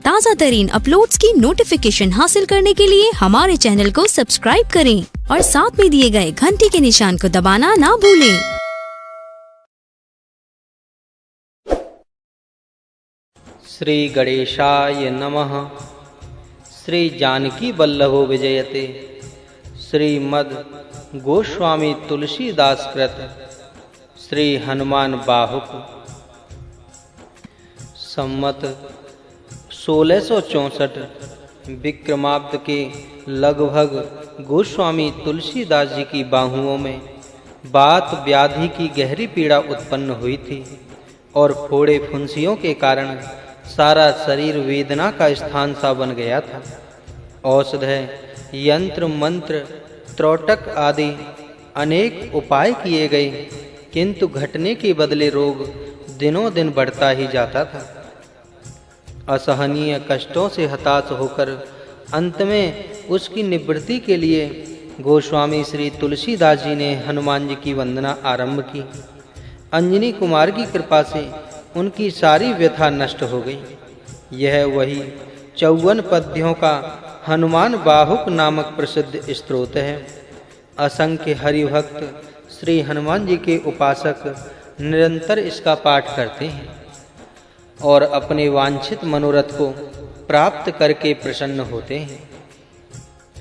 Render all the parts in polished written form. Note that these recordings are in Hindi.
ताज़ा तरीन अपलोड्स की नोटिफिकेशन हासिल करने के लिए हमारे चैनल को सब्सक्राइब करें और साथ में दिए गए घंटी के निशान को दबाना ना भूलें। श्री गणेशाय नमः। श्री जानकी वल्लभो विजयते। श्रीमद् गोस्वामी तुलसीदास कृत श्री हनुमान बाहुक सम्मत 1664 विक्रमाब्द के लगभग गोस्वामी तुलसीदास जी की बाहुओं में बात व्याधि की गहरी पीड़ा उत्पन्न हुई थी और फोड़े फुंसियों के कारण सारा शरीर वेदना का स्थान सा बन गया था। औषधि, यंत्र मंत्र, त्रोटक आदि अनेक उपाय किए गए, किंतु घटने के बदले रोग दिनों दिन बढ़ता ही जाता था। असहनीय कष्टों से हताश होकर अंत में उसकी निवृत्ति के लिए गोस्वामी श्री तुलसीदास जी ने हनुमान जी की वंदना आरंभ की। अंजनी कुमार की कृपा से उनकी सारी व्यथा नष्ट हो गई। यह वही 54 पद्यों का हनुमान बाहुक नामक प्रसिद्ध स्तोत्र है। असंख्य हरिभक्त श्री हनुमान जी के उपासक निरंतर इसका पाठ करते हैं और अपने वांछित मनोरथ को प्राप्त करके प्रसन्न होते हैं।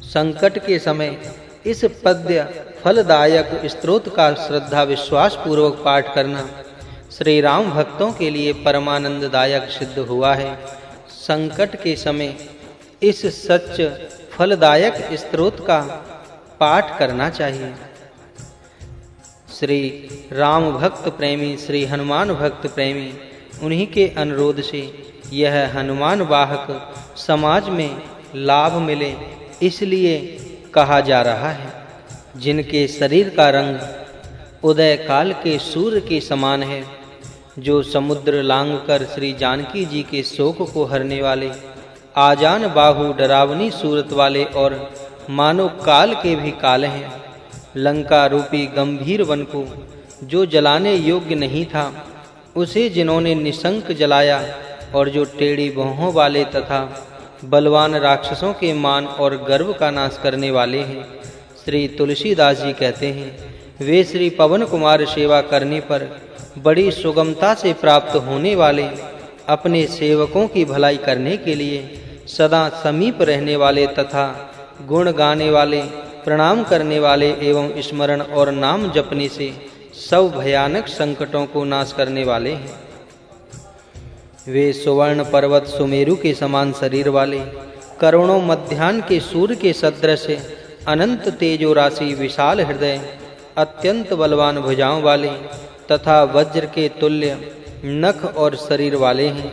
संकट के समय इस पद्य फलदायक स्तोत्र का श्रद्धा विश्वास पूर्वक पाठ करना श्री राम भक्तों के लिए परमानंददायक सिद्ध हुआ है। संकट के समय इस सच्च फलदायक स्तोत्र का पाठ करना चाहिए। श्री राम भक्त प्रेमी, श्री हनुमान भक्त प्रेमी, उन्हीं के अनुरोध से यह हनुमान वाहक समाज में लाभ मिले इसलिए कहा जा रहा है। जिनके शरीर का रंग उदय काल के सूर्य के समान है, जो समुद्र लांघकर श्री जानकी जी के शोक को हरने वाले, आजान बाहु डरावनी सूरत वाले और मानो काल के भी काल हैं। लंका रूपी गंभीर वन को जो जलाने योग्य नहीं था, उसे जिन्होंने निशंक जलाया, और जो टेढ़ी भौहों वाले तथा बलवान राक्षसों के मान और गर्व का नाश करने वाले हैं। श्री तुलसीदास जी कहते हैं, वे श्री पवन कुमार सेवा करने पर बड़ी सुगमता से प्राप्त होने वाले, अपने सेवकों की भलाई करने के लिए सदा समीप रहने वाले तथा गुण गाने वाले, प्रणाम करने वाले एवं स्मरण और नाम जपने से सब भयानक संकटों को नाश करने वाले हैं। वे सुवर्ण पर्वत सुमेरु के समान शरीर वाले, करोड़ों मध्याह्न के सूर्य के सदृश अनंत तेजो राशि, विशाल हृदय, अत्यंत बलवान भुजाओं वाले तथा वज्र के तुल्य नख और शरीर वाले हैं।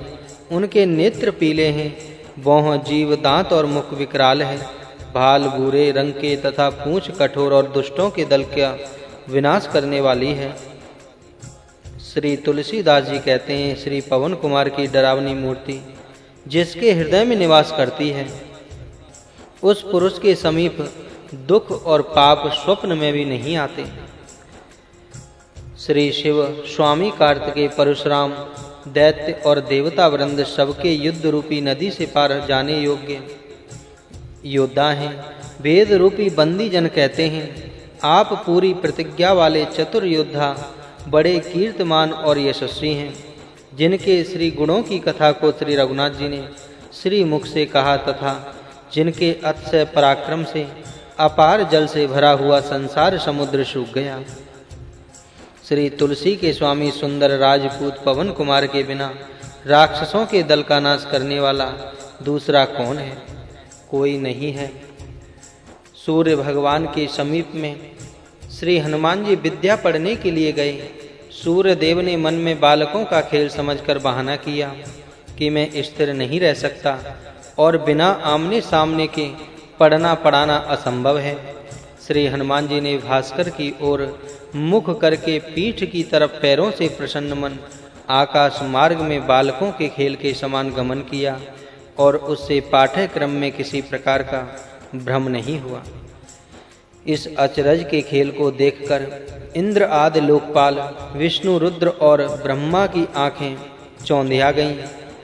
उनके नेत्र पीले हैं, भौं जीव, दांत और मुख विकराल है, भाल भूरे रंग के तथा पूंछ कठोर और दुष्टों के दल का विनाश करने वाली है। श्री तुलसीदास जी कहते हैं, श्री पवन कुमार की डरावनी मूर्ति जिसके हृदय में निवास करती है, उस पुरुष के समीप दुख और पाप स्वप्न में भी नहीं आते। श्री शिव स्वामी कार्तिकेय, परशुराम, दैत्य और देवता वृंद सबके युद्ध रूपी नदी से पार जाने योग्य योद्धा हैं। वेद रूपी बंदी जन कहते हैं, आप पूरी प्रतिज्ञा वाले चतुर योद्धा, बड़े कीर्तिमान और यशस्वी हैं। जिनके श्री गुणों की कथा को श्री रघुनाथ जी ने श्री मुख से कहा तथा जिनके अतिशय पराक्रम से अपार जल से भरा हुआ संसार समुद्र सूख गया। श्री तुलसी के स्वामी सुंदर राजपूत पवन कुमार के बिना राक्षसों के दल का नाश करने वाला दूसरा कौन है? कोई नहीं है। सूर्य भगवान के समीप में श्री हनुमान जी विद्या पढ़ने के लिए गए। सूर्य देव ने मन में बालकों का खेल समझकर बहाना किया कि मैं स्थिर नहीं रह सकता और बिना आमने सामने के पढ़ना पढ़ाना असंभव है। श्री हनुमान जी ने भास्कर की ओर मुख करके पीठ की तरफ पैरों से प्रसन्न मन आकाश मार्ग में बालकों के खेल के समान गमन किया और उससे पाठ्यक्रम में किसी प्रकार का भ्रम नहीं हुआ। इस अचरज के खेल को देखकर इंद्र आदि लोकपाल, विष्णु, रुद्र और ब्रह्मा की आंखें चौंधिया गईं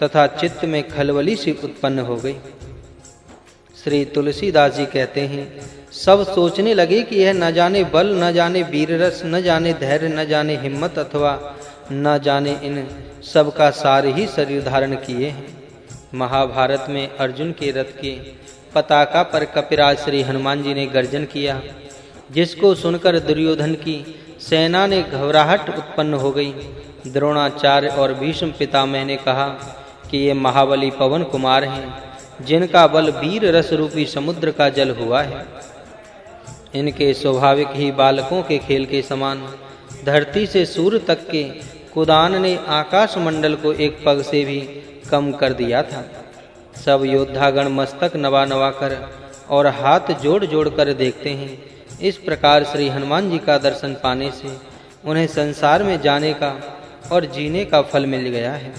तथा चित्त में खलबली सी उत्पन्न हो गई। श्री तुलसीदास जी कहते हैं, सब सोचने लगे कि यह न जाने बल, न जाने वीर रस, न जाने धैर्य, न जाने हिम्मत अथवा न जाने इन सब का सार ही शरीर धारण किए हैं। महाभारत में अर्जुन के रथ के पताका पर कपिराज श्री हनुमान जी ने गर्जन किया, जिसको सुनकर दुर्योधन की सेना ने घबराहट उत्पन्न हो गई। द्रोणाचार्य और भीष्म पितामह ने कहा कि ये महाबली पवन कुमार हैं, जिनका बल वीर रस रूपी समुद्र का जल हुआ है। इनके स्वाभाविक ही बालकों के खेल के समान धरती से सूर्य तक के कुदान ने आकाश मंडल को एक पग से भी कम कर दिया था। सब योद्धागण मस्तक नवा नवा कर और हाथ जोड़ जोड़ कर देखते हैं। इस प्रकार श्री हनुमान जी का दर्शन पाने से उन्हें संसार में जाने का और जीने का फल मिल गया है।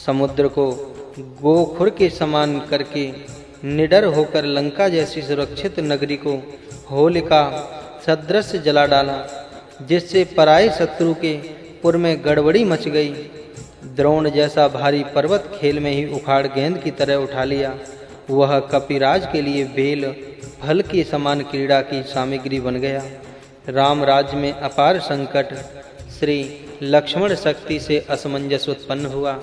समुद्र को गोखुर के समान करके निडर होकर लंका जैसी सुरक्षित नगरी को होलिका सदृश जला डाला, जिससे पराये शत्रु के पुर में गड़बड़ी मच गई। द्रोण जैसा भारी पर्वत खेल में ही उखाड़ गेंद की तरह उठा लिया। वह कपिराज के लिए बेल फल के समान क्रीड़ा की सामग्री बन गया। राम राज्य में अपार संकट, श्री लक्ष्मण शक्ति से असमंजस उत्पन्न हुआ।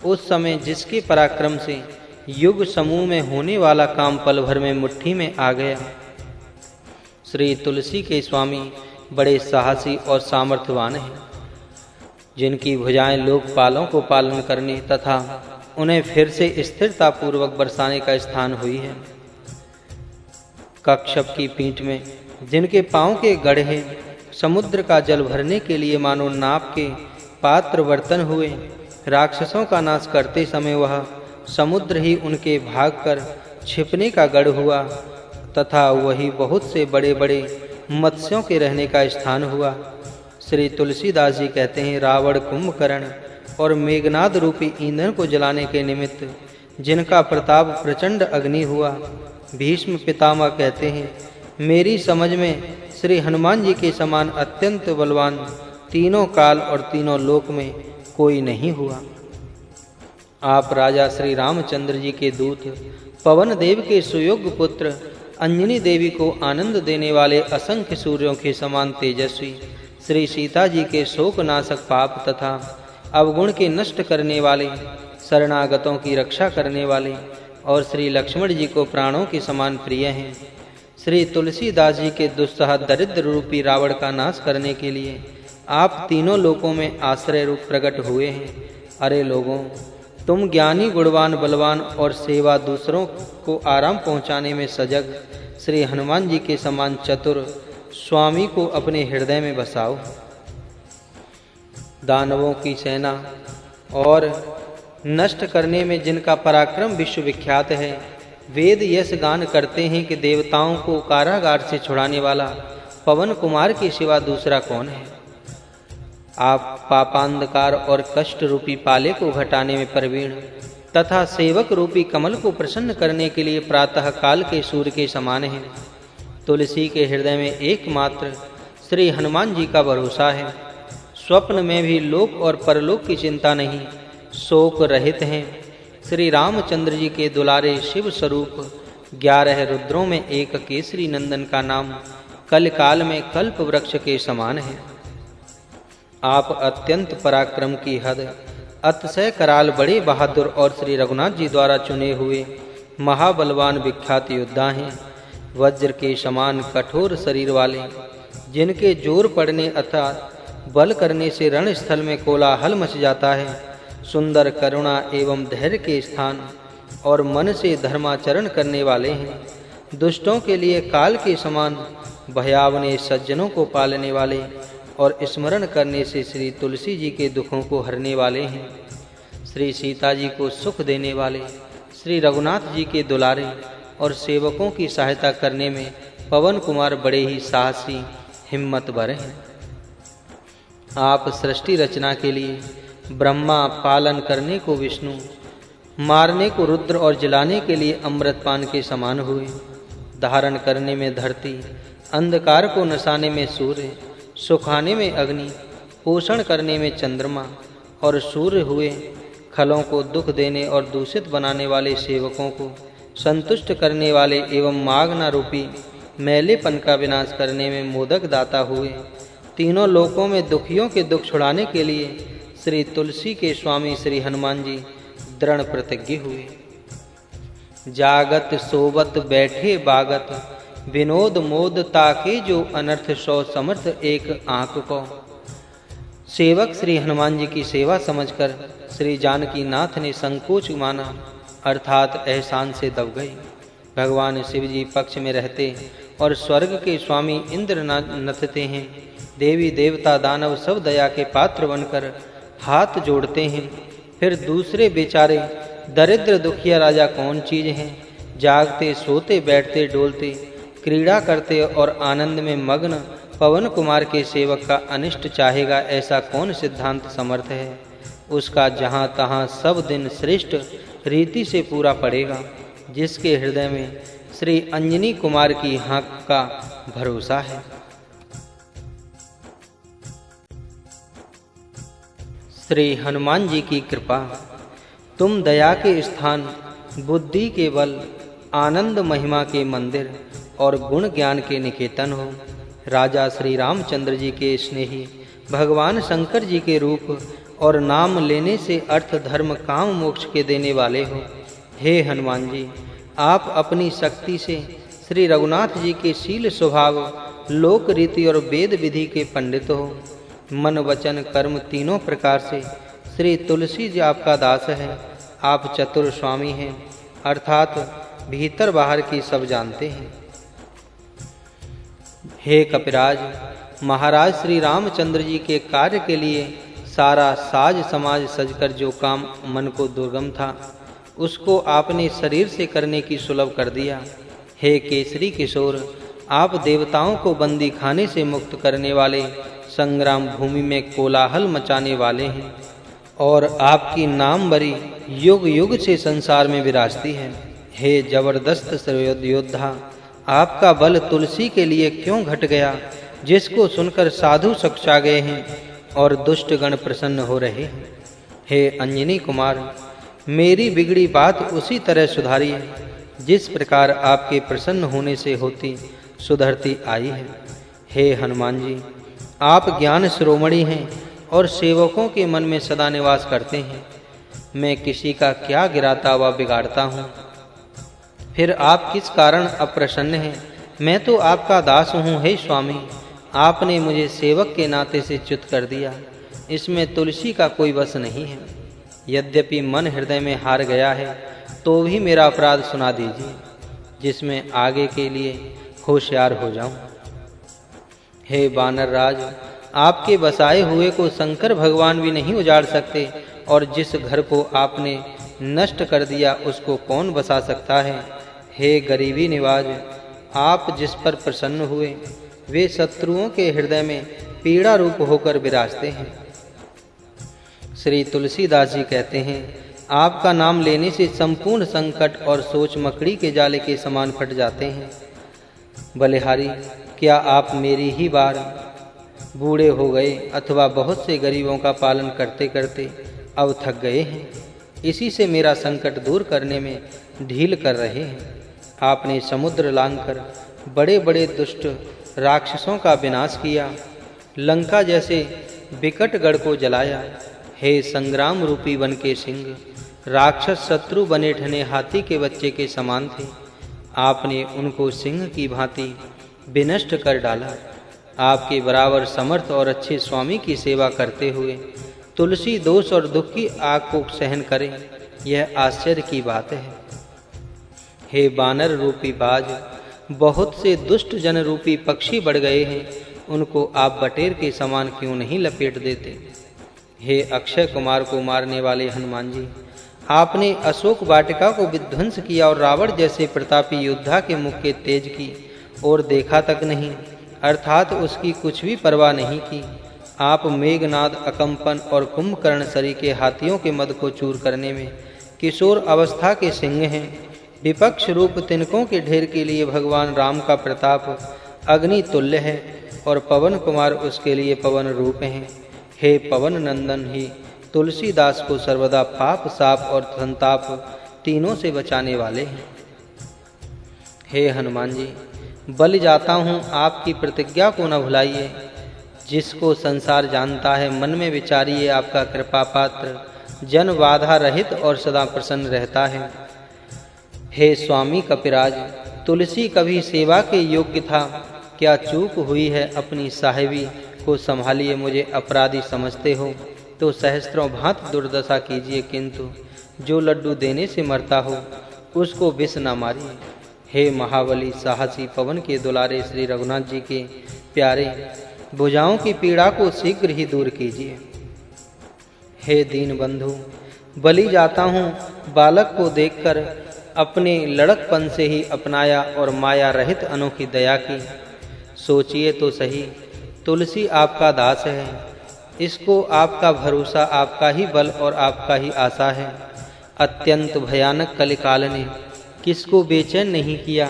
उस समय जिसके पराक्रम से युग समूह में होने वाला काम पल भर में मुट्ठी में आ गया। श्री तुलसी के स्वामी बड़े साहसी और सामर्थ्यवान हैं, जिनकी भुजाएं लोकपालों को पालन करने तथा उन्हें फिर से स्थिरता पूर्वक बरसाने का स्थान हुई है। कच्छप की पीठ में जिनके पांव के गड्ढे समुद्र का जल भरने के लिए मानो नाप के पात्र बर्तन हुए, राक्षसों का नाश करते समय वह समुद्र ही उनके भागकर छिपने का गढ़ हुआ तथा वही बहुत से बड़े-बड़े मत्स्यों के रहने का स्थान हुआ। श्री तुलसीदास जी कहते हैं, रावण, कुंभकर्ण और मेघनाद रूपी ईंधन को जलाने के निमित्त जिनका प्रताप प्रचंड अग्नि हुआ। भीष्म पितामह कहते हैं, मेरी समझ में श्री हनुमान जी के समान अत्यंत बलवान तीनों काल और तीनों लोक में कोई नहीं हुआ। आप राजा श्री रामचंद्र जी के दूत, पवन देव के सुयोग्य पुत्र, अंजनी देवी को आनंद देने वाले असंख्य सूर्यों के समान तेजस्वी, श्री सीता जी के शोकनाशक पाप तथा अवगुण के नष्ट करने वाले, शरणागतों की रक्षा करने वाले और श्री लक्ष्मण जी को प्राणों के समान प्रिय हैं। श्री तुलसीदास जी के दुस्सह दरिद्र रूपी रावण का नाश करने के लिए आप तीनों लोकों में आश्रय रूप प्रकट हुए हैं। अरे लोगों, तुम ज्ञानी, गुणवान, बलवान और सेवा दूसरों को आराम पहुंचाने में सजग श्री हनुमान जी के समान चतुर स्वामी को अपने हृदय में बसाओ। दानवों की सेना और नष्ट करने में जिनका पराक्रम विश्व विख्यात है, वेद यश गान करते हैं कि देवताओं को कारागार से छुड़ाने वाला पवन कुमार के सिवा दूसरा कौन है। आप पापांधकार और कष्ट रूपी पाले को घटाने में प्रवीण तथा सेवक रूपी कमल को प्रसन्न करने के लिए प्रातः काल के सूर्य के समान हैं। तुलसी के हृदय में एकमात्र श्री हनुमान जी का भरोसा है। स्वप्न में भी लोक और परलोक की चिंता नहीं, शोक रहित हैं। श्री रामचंद्र जी के दुलारे शिव स्वरूप 11 रुद्रों में एक केसरी नंदन का नाम कल काल में कल्प वृक्ष के समान है। आप अत्यंत पराक्रम की हद, अतिशय कराल, बड़े बहादुर और श्री रघुनाथ जी द्वारा चुने हुए महाबलवान विख्यात योद्धा हैं। वज्र के समान कठोर शरीर वाले, जिनके जोर पड़ने अथवा बल करने से रणस्थल में कोलाहल मच जाता है। सुंदर, करुणा एवं धैर्य के स्थान और मन से धर्माचरण करने वाले हैं। दुष्टों के लिए काल के समान भयावने, सज्जनों को पालने वाले और स्मरण करने से श्री तुलसी जी के दुखों को हरने वाले हैं। श्री सीता जी को सुख देने वाले, श्री रघुनाथ जी के दुलारे और सेवकों की सहायता करने में पवन कुमार बड़े ही साहसी, हिम्मतवर हैं। आप सृष्टि रचना के लिए ब्रह्मा, पालन करने को विष्णु, मारने को रुद्र और जलाने के लिए अमृतपान के समान हुए। धारण करने में धरती, अंधकार को नसाने में सूर्य, सुखाने में अग्नि, पोषण करने में चंद्रमा और सूर्य हुए। खलों को दुख देने और दूषित बनाने वाले सेवकों को संतुष्ट करने वाले एवं मागना रूपी मैलेपन का विनाश करने में मोदक दाता हुए, तीनों लोकों में दुखियों के दुख छुड़ाने के लिए श्री तुलसी के स्वामी श्री हनुमान जी दृढ़ प्रतिज्ञ हुए। जागत सोवत बैठे बागत, विनोद मोद ताके जो अनर्थ सौ समर्थ एक आंख को। सेवक श्री हनुमान जी की सेवा समझकर श्री जानकी नाथ ने संकोच माना, अर्थात एहसान से दब गए। भगवान शिव जी पक्ष में रहते और स्वर्ग के स्वामी इंद्र नथते हैं। देवी देवता दानव सब दया के पात्र बनकर हाथ जोड़ते हैं। फिर दूसरे बेचारे दरिद्र दुखिया राजा कौन चीज हैं? जागते सोते बैठते डोलते क्रीड़ा करते और आनंद में मग्न पवन कुमार के सेवक का अनिष्ट चाहेगा, ऐसा कौन सिद्धांत समर्थ है? उसका जहाँ तहाँ सब दिन श्रेष्ठ रीति से पूरा पड़ेगा। जिसके हृदय में श्री अंजनी कुमार की हाँक का भरोसा है। श्री हनुमान जी की कृपा। तुम दया के स्थान, बुद्धि के बल, आनंद महिमा के मंदिर और गुण ज्ञान के निकेतन हो। राजा श्री रामचंद्र जी के स्नेही, भगवान शंकर जी के रूप और नाम लेने से अर्थ धर्म काम मोक्ष के देने वाले हो। हे हनुमान जी, आप अपनी शक्ति से श्री रघुनाथ जी के शील स्वभाव, लोक रीति और वेद विधि के पंडित हो। मन वचन कर्म तीनों प्रकार से श्री तुलसी जी आपका दास है। आप चतुर स्वामी हैं, अर्थात भीतर बाहर की सब जानते हैं। हे कपिराज, महाराज श्री रामचंद्र जी के कार्य के लिए सारा साज समाज सजकर जो काम मन को दुर्गम था, उसको आपने शरीर से करने की सुलभ कर दिया। हे केसरी किशोर, आप देवताओं को बंदी खाने से मुक्त करने वाले, संग्राम भूमि में कोलाहल मचाने वाले हैं और आपकी नामवरी युग युग से संसार में विराजती है। हे जबरदस्त सर्वयोद्ध योद्धा, आपका बल तुलसी के लिए क्यों घट गया, जिसको सुनकर साधु सकचा गए हैं और दुष्ट गण प्रसन्न हो रहे हैं। हे अंजनी कुमार, मेरी बिगड़ी बात उसी तरह सुधारिए जिस प्रकार आपके प्रसन्न होने से होती सुधरती आई है। हे हनुमान जी, आप ज्ञान शिरोमणि हैं और सेवकों के मन में सदा निवास करते हैं। मैं किसी का क्या गिराता व बिगाड़ता हूँ? फिर आप किस कारण अप्रसन्न हैं? मैं तो आपका दास हूँ। हे स्वामी, आपने मुझे सेवक के नाते से च्युत कर दिया। इसमें तुलसी का कोई वश नहीं है। यद्यपि मन हृदय में हार गया है, तो भी मेरा अपराध सुना दीजिए, जिसमें आगे के लिए होशियार हो जाऊं। हे बानर राज, आपके बसाए हुए को शंकर भगवान भी नहीं उजाड़ सकते, और जिस घर को आपने नष्ट कर दिया उसको कौन बसा सकता है? हे गरीबी निवाज, आप जिस पर प्रसन्न हुए वे शत्रुओं के हृदय में पीड़ा रूप होकर विराजते हैं। श्री तुलसीदास जी कहते हैं, आपका नाम लेने से संपूर्ण संकट और सोच मकड़ी के जाले के समान फट जाते हैं। बलिहारी, क्या आप मेरी ही बार बूढ़े हो गए अथवा बहुत से गरीबों का पालन करते करते अब थक गए हैं? इसी से मेरा संकट दूर करने में ढील कर रहे हैं। आपने समुद्र लांघकर बड़े बड़े दुष्ट राक्षसों का विनाश किया, लंका जैसे विकट गढ़ को जलाया। हे संग्राम रूपी वन के सिंह, राक्षस शत्रु बने ठने हाथी के बच्चे के समान थे। आपने उनको सिंह की भांति विनष्ट कर डाला। आपके बराबर समर्थ और अच्छे स्वामी की सेवा करते हुए तुलसी दोष और दुख की आग को सहन करे, यह आश्चर्य की बात है। हे बानर रूपी बाज, बहुत से दुष्ट जन रूपी पक्षी बढ़ गए हैं, उनको आप बटेर के समान क्यों नहीं लपेट देते? हे अक्षय कुमार को मारने वाले हनुमान जी, आपने अशोक वाटिका को विध्वंस किया और रावण जैसे प्रतापी योद्धा के मुख के तेज की और देखा तक नहीं, अर्थात उसकी कुछ भी परवाह नहीं की। आप मेघनाद, अकंपन और कुंभकर्ण सरी के हाथियों के मद को चूर करने में किशोर अवस्था के सिंह हैं। विपक्ष रूप तिनकों के ढेर के लिए भगवान राम का प्रताप अग्नि तुल्य है और पवन कुमार उसके लिए पवन रूप हैं। हे पवन नंदन ही तुलसीदास को सर्वदा पाप, साप और संताप तीनों से बचाने वाले हैं। हे हनुमान जी, बलि जाता हूँ, आपकी प्रतिज्ञा को न भुलाइए। जिसको संसार जानता है, मन में विचारिए, आपका कृपा पात्र जन बाधा रहित और सदा प्रसन्न रहता है। हे स्वामी कपिराज, तुलसी कभी सेवा के योग्य था, क्या चूक हुई है अपनी साहिबी को संभालिए। मुझे अपराधी समझते हो तो सहस्त्रों भांति दुर्दशा कीजिए, किंतु जो लड्डू देने से मरता हो उसको विष न मारिए। हे महाबली साहसी पवन के दुलारे श्री रघुनाथ जी के प्यारे, भुजाओं की पीड़ा को शीघ्र ही दूर कीजिए। हे दीन बंधु, बलि जाता हूँ, बालक को देखकर अपने लड़कपन से ही अपनाया और माया रहित अनोखी दया की। सोचिए तो सही, तुलसी आपका दास है, इसको आपका भरोसा, आपका ही बल और आपका ही आशा है। अत्यंत भयानक कलिकाल ने किसको बेचैन नहीं किया।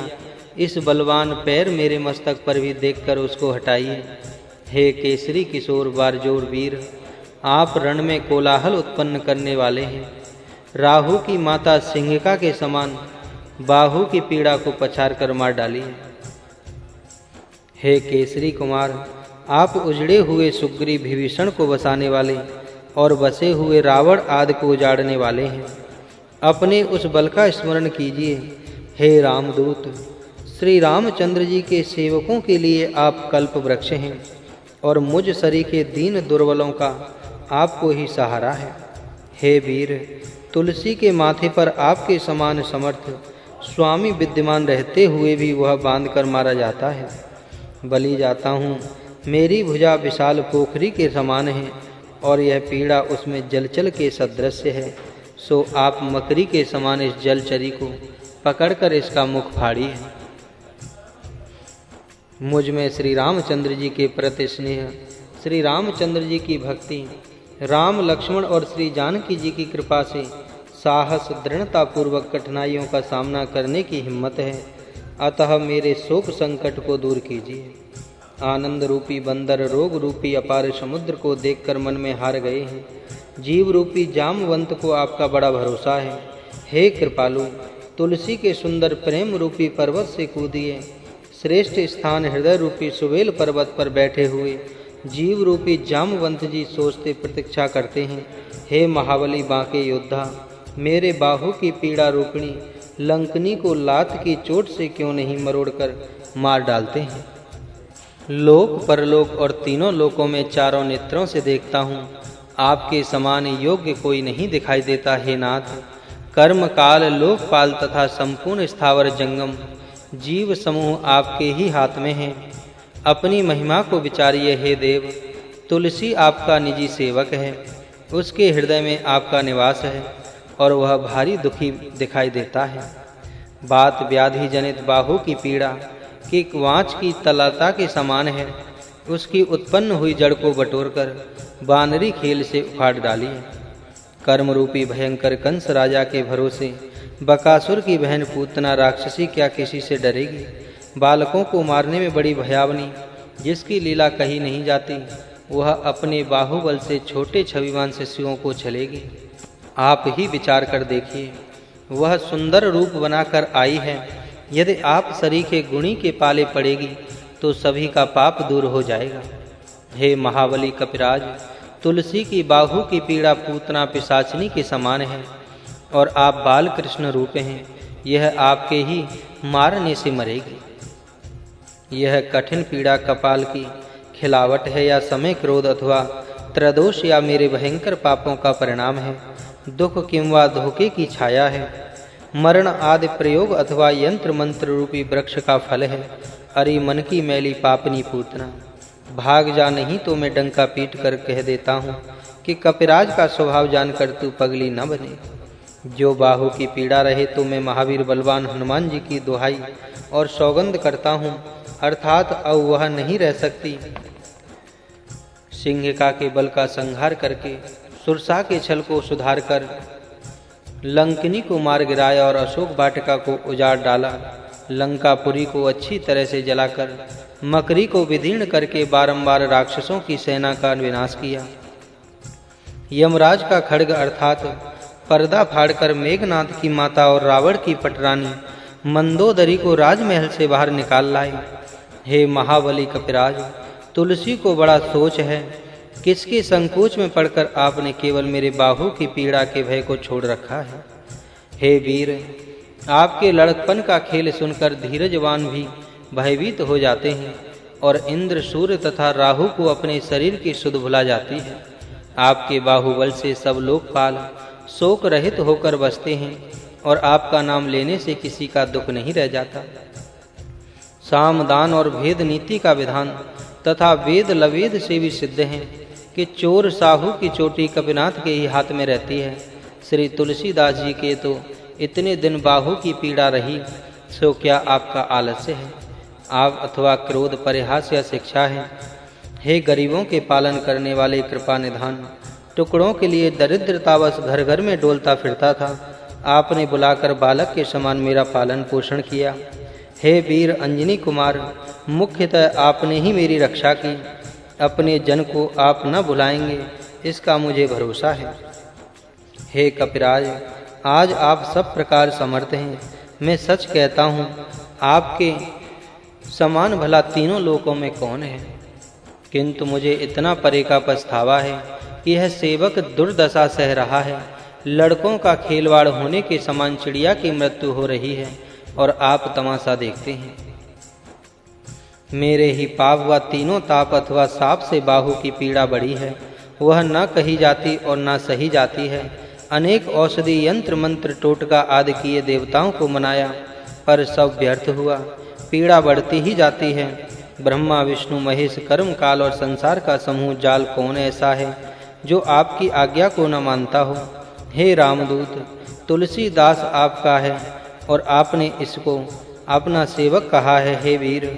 इस बलवान पैर मेरे मस्तक पर भी देखकर उसको हटाइए। हे केसरी किशोर बारजोर वीर, आप रण में कोलाहल उत्पन्न करने वाले हैं। राहु की माता सिंहिका के समान बाहु की पीड़ा को पछाड़ कर मार डालिए। हे केसरी कुमार, आप उजड़े हुए सुग्रीव विभीषण को बसाने वाले और बसे हुए रावण आदि को उजाड़ने वाले हैं। अपने उस बल का स्मरण कीजिए। हे रामदूत, श्री रामचंद्र जी के सेवकों के लिए आप कल्प वृक्ष हैं और मुझ सरीखे दीन दुर्बलों का आपको ही सहारा है। हे वीर, तुलसी के माथे पर आपके समान समर्थ स्वामी विद्यमान रहते हुए भी वह बांध कर मारा जाता है। बलि जाता हूँ, मेरी भुजा विशाल पोखरी के समान है और यह पीड़ा उसमें जलचल के सदृश्य है। सो आप मकरी के समान इस जलचरी को पकड़कर इसका मुख फाड़िए। मुझ में श्री रामचंद्र जी के प्रति स्नेह, श्री रामचंद्र जी की भक्ति, राम लक्ष्मण और श्री जानकी जी की कृपा से साहस दृढ़ता पूर्वक कठिनाइयों का सामना करने की हिम्मत है। अतः मेरे शोक संकट को दूर कीजिए। आनंद रूपी बंदर रोग रूपी अपार समुद्र को देखकर मन में हार गए हैं। जीव रूपी जामवंत को आपका बड़ा भरोसा है। हे कृपालु, तुलसी के सुंदर प्रेम रूपी पर्वत से कूदिए। श्रेष्ठ स्थान हृदय रूपी सुवेल पर्वत पर बैठे हुए जीव रूपी जामवंत जी सोचते प्रतीक्षा करते हैं। हे महाबली बांके योद्धा, मेरे बाहु की पीड़ा रूपिणी लंकनी को लात की चोट से क्यों नहीं मरोड़कर मार डालते हैं। लोक परलोक और तीनों लोकों में चारों नेत्रों से देखता हूँ, आपके समान योग्य कोई नहीं दिखाई देता। हे नाथ, कर्म काल लोकपाल तथा संपूर्ण स्थावर जंगम जीव समूह आपके ही हाथ में हैं। अपनी महिमा को विचारिए। हे देव, तुलसी आपका निजी सेवक है, उसके हृदय में आपका निवास है और वह भारी दुखी दिखाई देता है। बात व्याधि जनित बाहु की पीड़ा कि वांच की तलता के समान है। उसकी उत्पन्न हुई जड़ को बटोरकर बानरी खेल से उखाड़ डालिए। कर्म रूपी भयंकर कंस राजा के भरोसे बकासुर की बहन पूतना राक्षसी क्या किसी से डरेगी। बालकों को मारने में बड़ी भयावनी, जिसकी लीला कही नहीं जाती, वह अपने बाहुबल से छोटे छविवान शिशुओं को छलेगी। आप ही विचार कर देखिए, वह सुंदर रूप बनाकर आई है। यदि आप सरीखे गुणी के पाले पड़ेगी तो सभी का पाप दूर हो जाएगा। हे महाबली कपिराज, तुलसी की बाहु की पीड़ा पूतना पिशाचिनी के समान है और आप बाल कृष्ण रूप हैं। यह आपके ही मारने से मरेगी। यह कठिन पीड़ा कपाल की खिलावट है या समय क्रोध अथवा त्रदोष या मेरे भयंकर पापों का परिणाम है। दुख किंवा धोखे की छाया है। मरण आदि प्रयोग अथवा यंत्र मंत्र रूपी वृक्ष का फल है। अरे मन की मैली पापनी पूतना, भाग जा, नहीं तो मैं डंका पीट कर कह देता हूँ कि कपिराज का स्वभाव जानकर तू पगली न बने। जो बाहु की पीड़ा रहे तो मैं महावीर बलवान हनुमान जी की दुहाई और सौगंध करता हूँ, अर्थात अब वह नहीं रह सकती। सिंहिका के बल का संहार करके सुरसा के छल को सुधार कर लंकिनी को मार गिराया और अशोक वाटिका को उजाड़ डाला। लंकापुरी को अच्छी तरह से जलाकर मकरी को विदीर्ण करके बारंबार राक्षसों की सेना का विनाश किया। यमराज का खड्ग अर्थात पर्दा फाड़कर मेघनाथ की माता और रावण की पटरानी मंदोदरी को राजमहल से बाहर निकाल लाए। हे महाबली कपिराज, तुलसी को बड़ा सोच है, किसके संकोच में पड़कर आपने केवल मेरे बाहु की पीड़ा के भय को छोड़ रखा है। हे वीर, आपके लड़कपन का खेल सुनकर धीरजवान भी भयभीत हो जाते हैं और इंद्र, सूर्य तथा राहु को अपने शरीर की सुध भुला जाती है। आपके बाहुबल से सब लोकपाल शोक रहित होकर बसते हैं और आपका नाम लेने से किसी का दुख नहीं रह जाता। साम, दान और भेद नीति का विधान तथा वेद लवेद से भी सिद्ध है कि चोर साहू की चोटी कपिनाथ के ही हाथ में रहती है। श्री तुलसीदास जी के तो इतने दिन बाहु की पीड़ा रही, सो क्या आपका आलस्य है, आप अथवा क्रोध, परिहास या शिक्षा है। हे गरीबों के पालन करने वाले कृपा निधान, टुकड़ों के लिए दरिद्रतावश घर घर में डोलता फिरता था, आपने बुलाकर बालक के समान मेरा पालन पोषण किया। हे वीर अंजनी कुमार, मुख्यतः आपने ही मेरी रक्षा की, अपने जन को आप न भुलाएंगे इसका मुझे भरोसा है। हे कपिराज, आज आप सब प्रकार समर्थ हैं। मैं सच कहता हूँ, आपके समान भला तीनों लोकों में कौन है। किंतु मुझे इतना परे का पछतावा है कि यह सेवक दुर्दशा सह रहा है। लड़कों का खेलवाड़ होने के समान चिड़िया की मृत्यु हो रही है और आप तमाशा देखते हैं। मेरे ही पाप व तीनों ताप अथवा साप से बाहु की पीड़ा बढ़ी है, वह न कही जाती और न सही जाती है। अनेक औषधि, यंत्र, मंत्र, टोटका आदि किए देवताओं को मनाया, पर सब व्यर्थ हुआ, पीड़ा बढ़ती ही जाती है। ब्रह्मा, विष्णु, महेश, कर्म, काल और संसार का समूह जाल कौन ऐसा है जो आपकी आज्ञा को न मानता हो। हे रामदूत, तुलसीदास आपका है और आपने इसको अपना सेवक कहा है। हे वीर,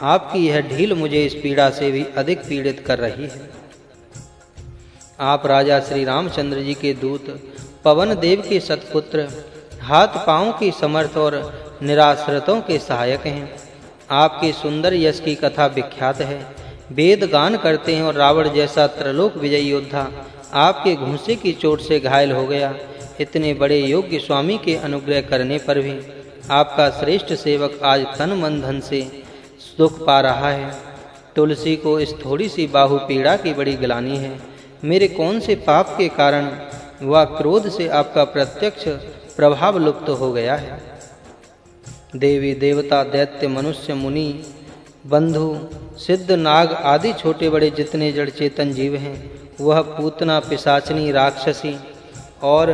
आपकी यह ढील मुझे इस पीड़ा से भी अधिक पीड़ित कर रही है। आप राजा श्री रामचंद्र जी के दूत, पवन देव के सतपुत्र, हाथ पांव की समर्थ और निराश्रितों के सहायक हैं। आपके सुंदर यश की कथा विख्यात है, वेद गान करते हैं और रावण जैसा त्रिलोक विजयी योद्धा आपके घूंसे की चोट से घायल हो गया। इतने बड़े योग्य स्वामी के अनुग्रह करने पर भी आपका श्रेष्ठ सेवक आज तन मन धन से सुख पा रहा है। तुलसी को इस थोड़ी सी बाहु पीड़ा की बड़ी गिलानी है। मेरे कौन से पाप के कारण व क्रोध से आपका प्रत्यक्ष प्रभाव लुप्त हो गया है। देवी, देवता, दैत्य, मनुष्य, मुनि, बंधु, सिद्ध, नाग आदि छोटे बड़े जितने जड़ चेतन जीव हैं, वह पूतना, पिशाचनी, राक्षसी और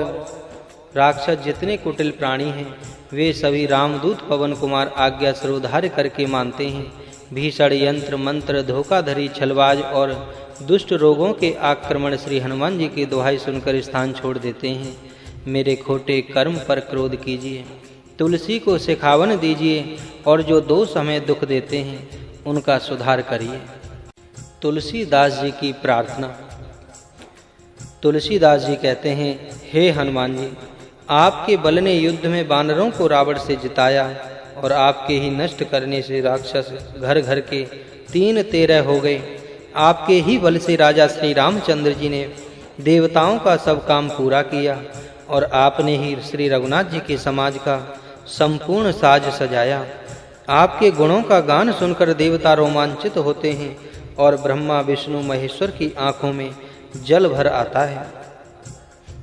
राक्षस जितने कुटिल प्राणी हैं, वे सभी रामदूत पवन कुमार आज्ञा सरोधार्य करके मानते हैं। भीषण, यंत्र, मंत्र, धोखाधड़ी, छलबाज और दुष्ट रोगों के आक्रमण श्री हनुमान जी की दुहाई सुनकर स्थान छोड़ देते हैं। मेरे खोटे कर्म पर क्रोध कीजिए, तुलसी को सिखावन दीजिए और जो दोष हमें दुख देते हैं उनका सुधार करिए। तुलसीदास जी की प्रार्थना। तुलसीदास जी कहते हैं, हे हनुमान जी, आपके बल ने युद्ध में वानरों को रावण से जिताया और आपके ही नष्ट करने से राक्षस घर घर के 3-13 हो गए। आपके ही बल से राजा श्री रामचंद्र जी ने देवताओं का सब काम पूरा किया और आपने ही श्री रघुनाथ जी के समाज का संपूर्ण साज सजाया। आपके गुणों का गान सुनकर देवता रोमांचित होते हैं और ब्रह्मा, विष्णु, महेश्वर की आंखों में जल भर आता है।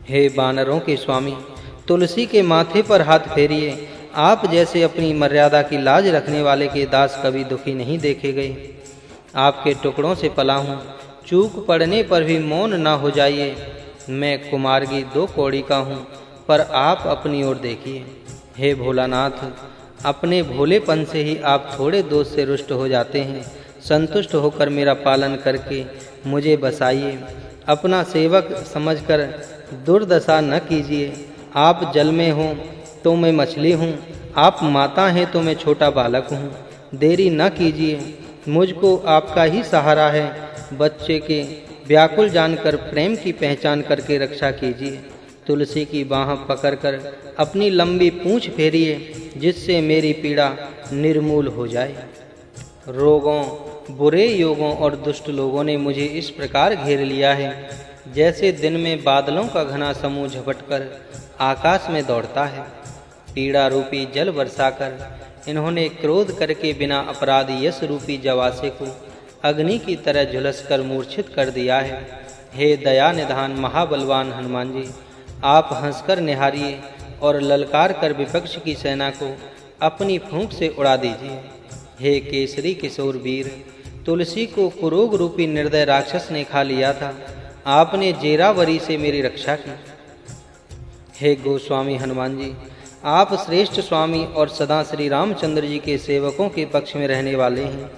हे वानरों के स्वामी, तुलसी के माथे पर हाथ फेरिए। आप जैसे अपनी मर्यादा की लाज रखने वाले के दास कभी दुखी नहीं देखे गए। आपके टुकड़ों से पला हूँ, चूक पड़ने पर भी मौन ना हो जाइए। मैं कुमारगी 2 कौड़ी का हूँ, पर आप अपनी ओर देखिए। हे भोलानाथ, अपने भोलेपन से ही आप थोड़े दोष से रुष्ट हो जाते हैं। संतुष्ट होकर मेरा पालन करके मुझे बसाइए। अपना सेवक समझकर दुर्दशा न कीजिए। आप जल में हो तो मैं मछली हूँ, आप माता हैं तो मैं छोटा बालक हूँ। देरी न कीजिए, मुझको आपका ही सहारा है। बच्चे के व्याकुल जानकर प्रेम की पहचान करके रक्षा कीजिए। तुलसी की बाह पकड़कर अपनी लंबी पूंछ फेरिए, जिससे मेरी पीड़ा निर्मूल हो जाए। रोगों, बुरे योगों और दुष्ट लोगों ने मुझे इस प्रकार घेर लिया है, जैसे दिन में बादलों का घना समूह झपटकर आकाश में दौड़ता है। पीड़ा रूपी जल बरसाकर इन्होंने क्रोध करके बिना अपराध यश रूपी जवासे को अग्नि की तरह झुलसकर मूर्छित कर दिया है। हे दया निधान महाबलवान हनुमान जी, आप हंसकर निहारिए और ललकार कर विपक्ष की सेना को अपनी फूंक से उड़ा दीजिए। हे केसरी किशोर वीर, तुलसी को कुरोग रूपी निर्दय राक्षस ने खा लिया था, आपने जेरावरी से मेरी रक्षा की। हे गोस्वामी हनुमान जी, आप श्रेष्ठ स्वामी और सदा श्री रामचंद्र जी के सेवकों के पक्ष में रहने वाले हैं।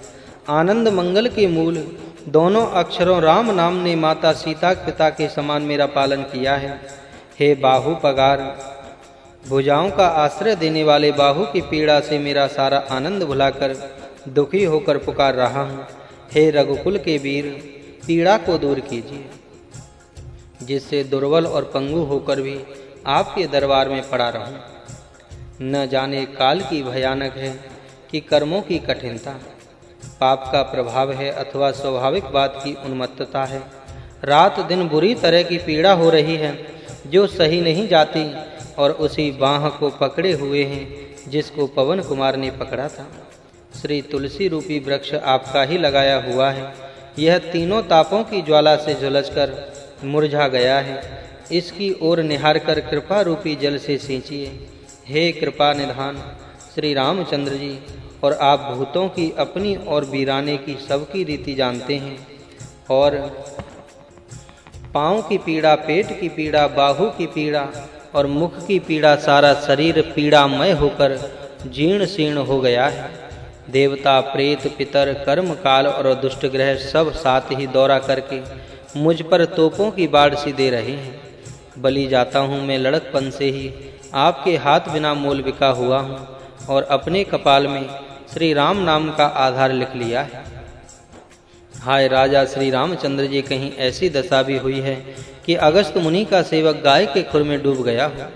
आनंद मंगल के मूल दोनों अक्षरों राम नाम ने माता सीता पिता के समान मेरा पालन किया है। हे बाहु पगार, भुजाओं का आश्रय देने वाले बाहु की पीड़ा से मेरा सारा आनंद भुलाकर दुखी होकर पुकार रहा हूँ। हे रघुकुल के वीर, पीड़ा को दूर कीजिए, जिससे दुर्बल और पंगु होकर भी आपके दरबार में पड़ा रहूं। न जाने काल की भयानक है कि कर्मों की कठिनता, पाप का प्रभाव है अथवा स्वाभाविक बात की उन्मत्तता है। रात दिन बुरी तरह की पीड़ा हो रही है जो सही नहीं जाती, और उसी बाह को पकड़े हुए हैं जिसको पवन कुमार ने पकड़ा था। श्री तुलसी रूपी वृक्ष आपका ही लगाया हुआ है। यह तीनों तापों की ज्वाला से झुलसकर मुरझा गया है। इसकी ओर निहार कर कृपा रूपी जल से सींचिए। हे कृपा निधान श्री रामचंद्र जी, और आप भूतों की अपनी और वीराने की सबकी रीति जानते हैं। और पाँव की पीड़ा, पेट की पीड़ा, बाहु की पीड़ा और मुख की पीड़ा, सारा शरीर पीड़ामय होकर जीर्ण शीर्ण हो गया है। देवता, प्रेत, पितर, कर्म काल और दुष्ट ग्रह सब साथ ही दौरा करके मुझ पर तोपों की बाढ़ सी दे रहे हैं। बलि जाता हूँ मैं लड़कपन से ही, आपके हाथ बिना मोल बिका हुआ हूँ, और अपने कपाल में श्री राम नाम का आधार लिख लिया है। हाय राजा श्री रामचंद्र जी, कहीं ऐसी दशा भी हुई है कि अगस्त मुनि का सेवक गाय के खुर में डूब गया हो।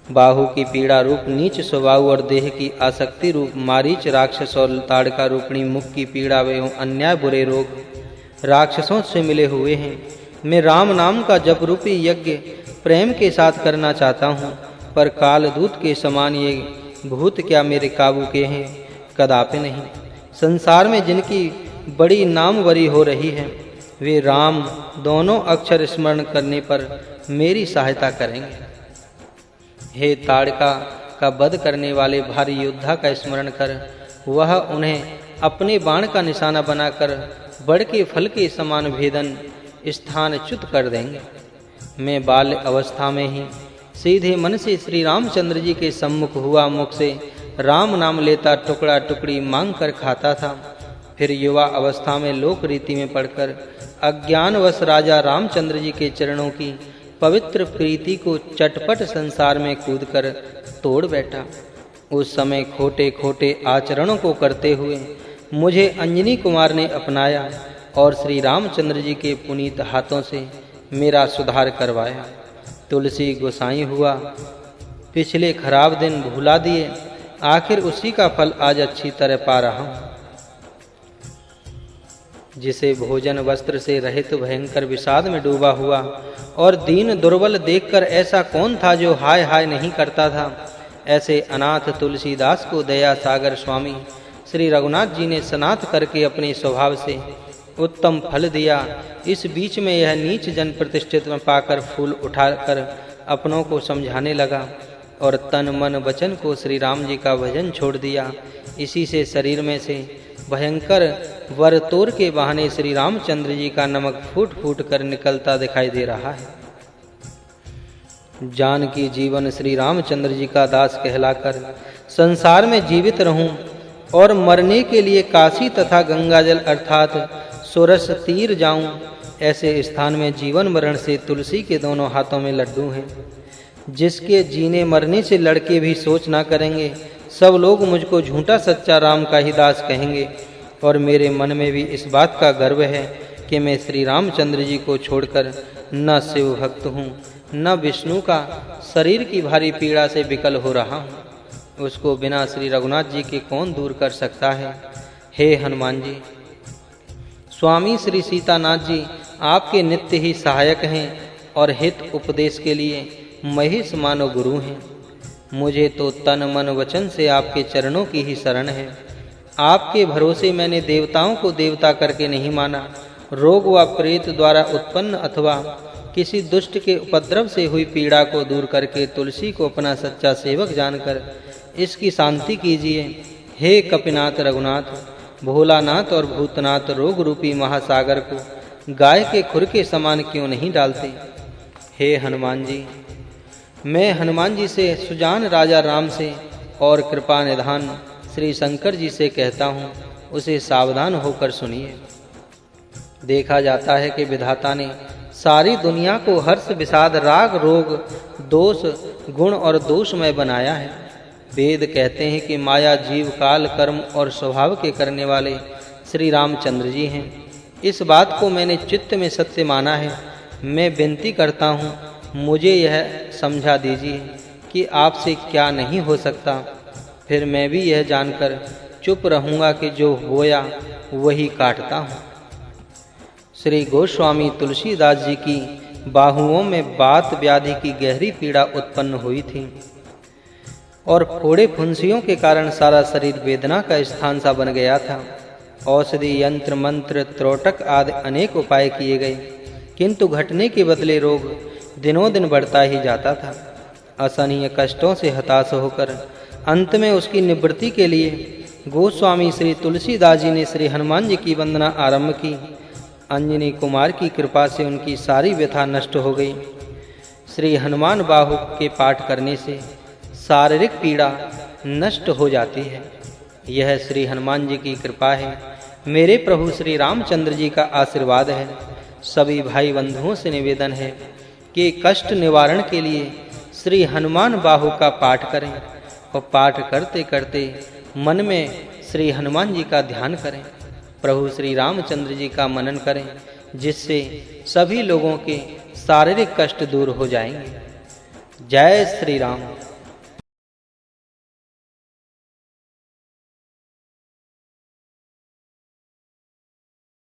बाहु की पीड़ा रूप नीच स्वभाव और देह की आसक्ति रूप मारीच राक्षस और ताड़का रूपणी मुख की पीड़ा एवं अन्याय बुरे रोग राक्षसों से मिले हुए हैं। मैं राम नाम का जप रूपी यज्ञ प्रेम के साथ करना चाहता हूँ, पर कालदूत के समान ये भूत क्या मेरे काबू के हैं? कदापि नहीं। संसार में जिनकी बड़ी नामवरी हो रही है, वे राम दोनों अक्षर स्मरण करने पर मेरी सहायता करेंगे। हे ताड़का का वध करने वाले भारी योद्धा का स्मरण कर, वह उन्हें अपने बाण का निशाना बनाकर बड़ के फल के समान भेदन स्थान च्युत कर देंगे। मैं बाल्य अवस्था में ही सीधे मन से श्री रामचंद्र जी के सम्मुख हुआ मुख से राम नाम लेता टुकड़ा टुकड़ी मांग कर खाता था। फिर युवा अवस्था में लोक रीति में पढ़कर अज्ञानवश राजा रामचंद्र जी के चरणों की पवित्र प्रीति को चटपट संसार में कूदकर तोड़ बैठा। उस समय खोटे खोटे आचरणों को करते हुए मुझे अंजनी कुमार ने अपनाया और श्री रामचंद्र जी के पुनीत हाथों से मेरा सुधार करवाया। तुलसी गोसाई हुआ, पिछले खराब दिन भुला दिए, आखिर उसी का फल आज अच्छी तरह पा रहा हूँ। जिसे भोजन वस्त्र से रहित भयंकर विषाद में डूबा हुआ और दीन दुर्बल देखकर ऐसा कौन था जो हाय हाय नहीं करता था? ऐसे अनाथ तुलसीदास को दया सागर स्वामी श्री रघुनाथ जी ने सनाथ करके अपने स्वभाव से उत्तम फल दिया। इस बीच में यह नीच जन प्रतिष्ठित में पाकर फूल उठाकर अपनों को समझाने लगा और तन मन वचन को श्री राम जी का भजन छोड़ दिया। इसी से शरीर में से भयंकर वरतोर के बहाने श्री रामचंद्र जी का नमक फूट फूट कर निकलता दिखाई दे रहा है। जानकी जीवन श्री रामचंद्र जी का दास कहलाकर संसार में जीवित रहूं और मरने के लिए काशी तथा गंगाजल अर्थात सोरस तीर जाऊं, ऐसे स्थान में जीवन मरण से तुलसी के दोनों हाथों में लड्डू हैं। जिसके जीने मरने से लड़के भी सोच ना करेंगे, सब लोग मुझको झूठा सच्चा राम का ही दास कहेंगे। और मेरे मन में भी इस बात का गर्व है कि मैं श्री रामचंद्र जी को छोड़कर न शिव भक्त हूँ न विष्णु का शरीर की भारी पीड़ा से विकल हो रहा हूँ। उसको बिना श्री रघुनाथ जी के कौन दूर कर सकता है? हे हनुमान जी, स्वामी श्री सीतानाथ जी आपके नित्य ही सहायक हैं और हित उपदेश के लिए महेश मानो गुरु हैं। मुझे तो तन मन वचन से आपके चरणों की ही शरण है। आपके भरोसे मैंने देवताओं को देवता करके नहीं माना। रोग व प्रेत द्वारा उत्पन्न अथवा किसी दुष्ट के उपद्रव से हुई पीड़ा को दूर करके तुलसी को अपना सच्चा सेवक जानकर इसकी शांति कीजिए। हे कपिनाथ रघुनाथ, भोलानाथ और भूतनाथ, रोग रूपी महासागर को गाय के खुर के समान क्यों नहीं डालते। हे हनुमान जी, मैं हनुमान जी से, सुजान राजा राम से और कृपा निधान श्री शंकर जी से कहता हूँ, उसे सावधान होकर सुनिए। देखा जाता है कि विधाता ने सारी दुनिया को हर्ष विषाद राग रोग दोष गुण और दोषमय बनाया है। वेद कहते हैं कि माया जीव काल कर्म और स्वभाव के करने वाले श्री रामचंद्र जी हैं। इस बात को मैंने चित्त में सत्य माना है। मैं विनती करता हूँ, मुझे यह समझा दीजिए कि आपसे क्या नहीं हो सकता। फिर मैं भी यह जानकर चुप रहूँगा कि जो होया वही काटता हूँ। श्री गोस्वामी तुलसीदास जी की बाहुओं में बात व्याधि की गहरी पीड़ा उत्पन्न हुई थी और फोड़े फुंसियों के कारण सारा शरीर वेदना का स्थान सा बन गया था। औषधि यंत्र मंत्र त्रोटक आदि अनेक उपाय किए गए, किंतु घटने के बदले रोग दिनों दिन बढ़ता ही जाता था। असहनीय कष्टों से हताश होकर अंत में उसकी निवृत्ति के लिए गोस्वामी श्री तुलसीदास जी ने श्री हनुमान जी की वंदना आरंभ की। अंजनी कुमार की कृपा से उनकी सारी व्यथा नष्ट हो गई। श्री हनुमान बाहु के पाठ करने से शारीरिक पीड़ा नष्ट हो जाती है। यह श्री हनुमान जी की कृपा है, मेरे प्रभु श्री रामचंद्र जी का आशीर्वाद है। सभी भाई बंधुओं से निवेदन है कि कष्ट निवारण के लिए श्री हनुमान बाहु का पाठ करें और पाठ करते करते मन में श्री हनुमान जी का ध्यान करें। प्रभु श्री रामचंद्र जी का मनन करें, जिससे सभी लोगों के शारीरिक कष्ट दूर हो जाएंगे। जय श्री राम।